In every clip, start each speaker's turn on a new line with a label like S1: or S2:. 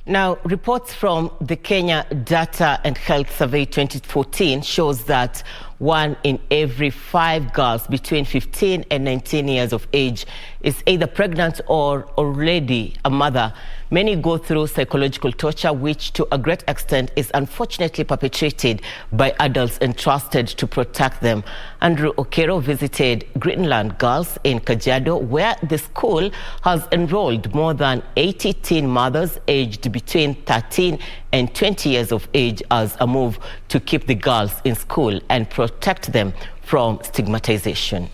S1: Now, reports from the Kenya Data and Health Survey 2014 shows that 1 in every 5 girls between 15 and 19 years of age is either pregnant or already a mother. Many go through psychological torture, which to a great extent is unfortunately perpetrated by adults entrusted to protect them. Andrew Okero visited Greenland Girls in Kajiado, where the school has enrolled more than 80 teen mothers aged between 13 and 20 years of age as a move to keep the girls in school and protect them from stigmatization.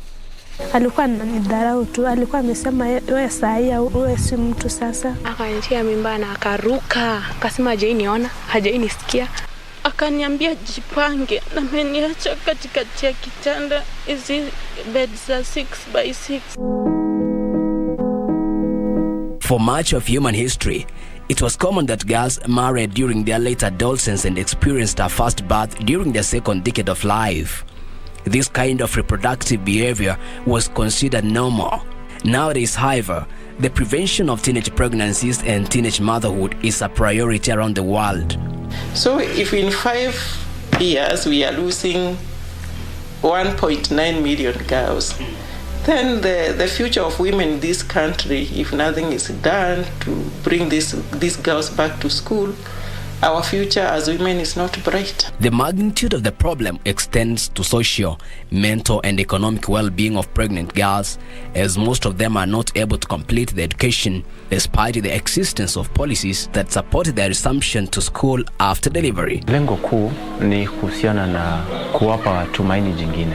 S2: Alikuwa ananidharau tu, alikuwa amesema wewe saia wewe si mtu sasa.
S3: Akanitia mimba na akaruka, akasema hajainiona, hajainisikia. Akaniambia jipange na ameniacha katikati ya kitanda, hizi beds za 6x6.
S4: For much of human history, it was common that girls married during their late adolescence and experienced a first birth during their second decade of life. This kind of reproductive behavior was considered normal. Nowadays, however, the prevention of teenage pregnancies and teenage motherhood is a priority around the world.
S5: So if in 5 years we are losing 1.9 million girls, then the future of women in this country, if nothing is done to bring these girls back to school, our future as women is not bright.
S4: The magnitude of the problem extends to social, mental, and economic well-being of pregnant girls, as most of them are not able to complete their education despite the existence of policies that support their resumption to school after delivery.
S6: Lengo kuu ni kuhusiana na kuwapa tumaini jingine.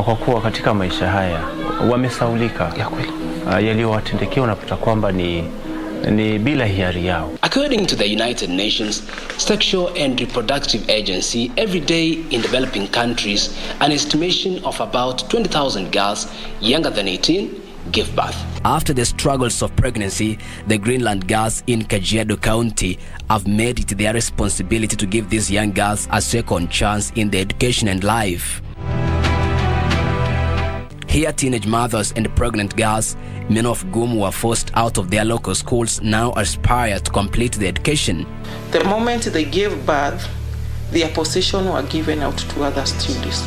S6: Kwa kuwa katika maisha haya wamesaulika ya kweli. Yaliyowatendekea unapata kwamba ni bila hiari yao.
S4: According to the United Nations Sexual and Reproductive Agency, every day in developing countries, an estimation of about 20,000 girls younger than 18 give birth. After the struggles of pregnancy, the Greenland Girls in Kajiado County have made it their responsibility to give these young girls a second chance in their education and life. Here, teenage mothers and pregnant girls, many of whom were forced out of their local schools, now aspire to complete their education.
S5: The moment they gave birth, their possession were given out to other students.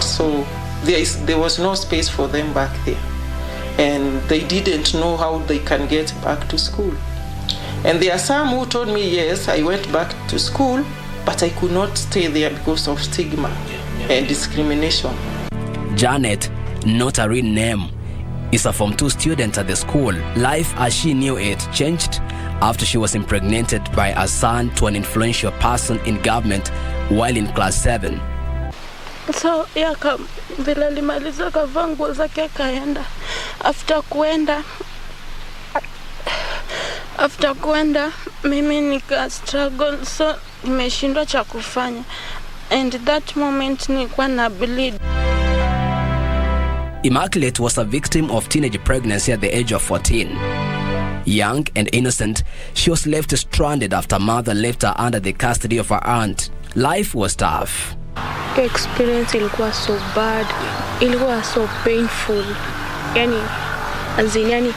S5: So there was no space for them back there. And they didn't know how they can get back to school. And there are some who told me, yes, I went back to school, but I could not stay there because of stigma and discrimination.
S4: Janet, not a real name, is a Form 2 student at the school. Life as she knew it changed after she was impregnated by a son to an influential person in government while in class 7.
S3: So vile alimaliza kavaa nguo zake akaenda. After kuenda mimi nika struggle, so nimeshindwa cha kufanya. And that moment nilikuwa na bleed.
S4: Immaculate was a victim of teenage pregnancy at the age of 14. Young and innocent, she was left stranded after mother left her under the custody of her aunt. Life was tough.
S3: The experience ilikuwa so bad, ilikuwa so painful. Yani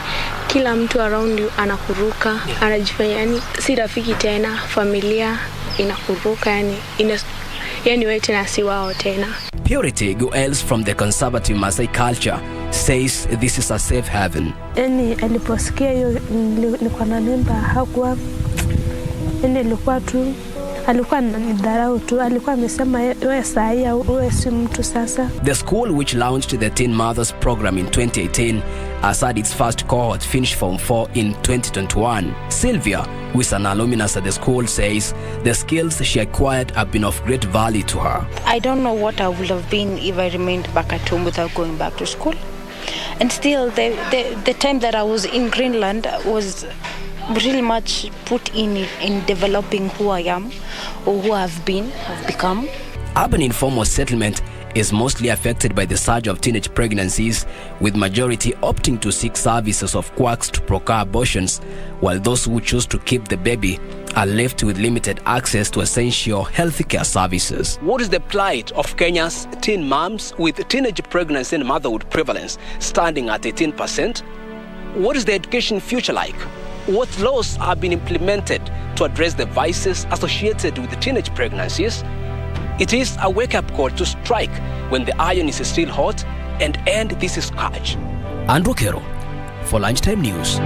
S3: kila mtu around you anakuruka, anajifanya yani si rafiki tena, familia inakuruka, yani wewe tena si wao tena.
S4: Purity, who hails from the conservative Maasai culture, says this is a safe haven.
S2: Aliposikia hiyo nilikuwa na mimba, hakuwa ilikuwa tu, alikuwa ananidharau tu, alikuwa amesema wewe saia wewe si mtu sasa.
S4: The school, which launched the Teen Mothers program in 2018, has had its first cohort finish Form 4 in 2021. Sylvia, who is an alumnus at the school, says the skills she acquired have been of great value to her.
S7: I don't know what I would have been if I remained back at home without going back to school. And still, the time that I was in Greenland was really much put in developing who I am or who I've become.
S4: Urban informal settlement is mostly affected by the surge of teenage pregnancies, with majority opting to seek services of quacks to procure abortions, while those who choose to keep the baby are left with limited access to essential healthcare services. What is the plight of Kenya's teen moms with teenage pregnancy and motherhood prevalence standing at 18%? What is the education future like? what laws have been implemented to address the vices associated with the teenage pregnancies, it is a wake-up call to strike when the iron is still hot and end this scourge.
S8: And Okero for Lunchtime News.